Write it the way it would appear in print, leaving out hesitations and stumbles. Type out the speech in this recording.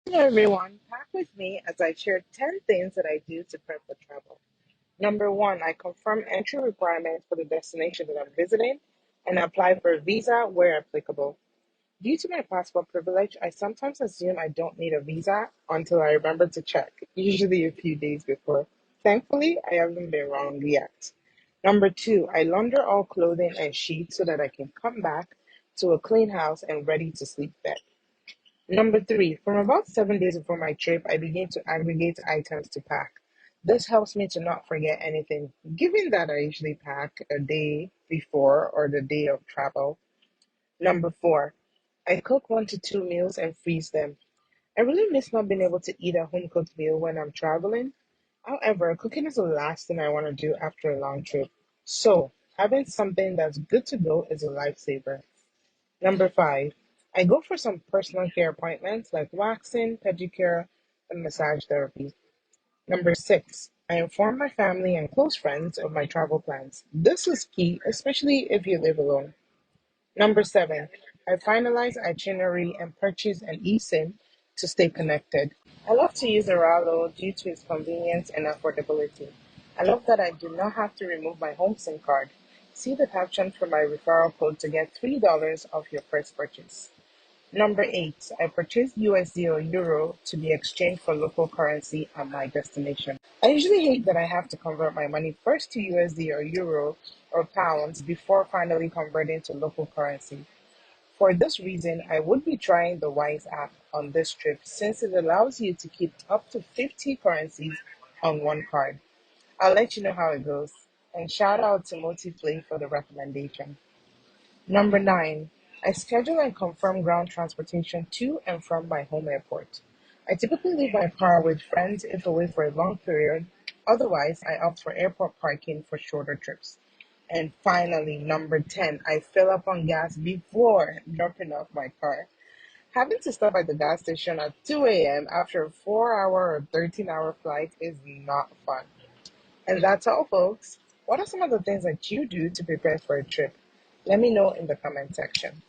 Hello everyone, pack with me as I share 10 things that I do to prep for travel. Number one, I confirm entry requirements for the destination that I'm visiting and apply for a visa where applicable. Due to my passport privilege, I sometimes assume I don't need a visa until I remember to check, usually a few days before. Thankfully, I haven't been wrong yet. Number two, I launder all clothing and sheets so that I can come back to a clean house and ready to sleep bed. Number three, from about 7 days before my trip, I begin to aggregate items to pack. This helps me to not forget anything, given that I usually pack a day before or the day of travel. Number four, I cook 1 to 2 meals and freeze them. I really miss not being able to eat a home cooked meal when I'm traveling. However, cooking is the last thing I want to do after a long trip. So, having something that's good to go is a lifesaver. Number five, I go for some personal care appointments like waxing, pedicure, and massage therapy. Number six, I inform my family and close friends of my travel plans. This is key, especially if you live alone. Number seven, I finalize itinerary and purchase an eSIM to stay connected. I love to use Aralo due to its convenience and affordability. I love that I do not have to remove my home SIM card. See the caption for my referral code to get $3 off your first purchase. Number eight, I purchase USD or Euro to be exchanged for local currency at my destination. I usually hate that I have to convert my money first to USD or Euro or pounds before finally converting to local currency. For this reason, I would be trying the Wise app on this trip since it allows you to keep up to 50 currencies on one card. I'll let you know how it goes. And shout out to Multiplay for the recommendation. Number nine, I schedule and confirm ground transportation to and from my home airport. I typically leave my car with friends if away for a long period. Otherwise, I opt for airport parking for shorter trips. And finally, number 10, I fill up on gas before dropping off my car. Having to stop at the gas station at 2 a.m. after a 4 hour or 13-hour flight is not fun. And that's all, folks. What are some of the things that you do to prepare for a trip? Let me know in the comment section.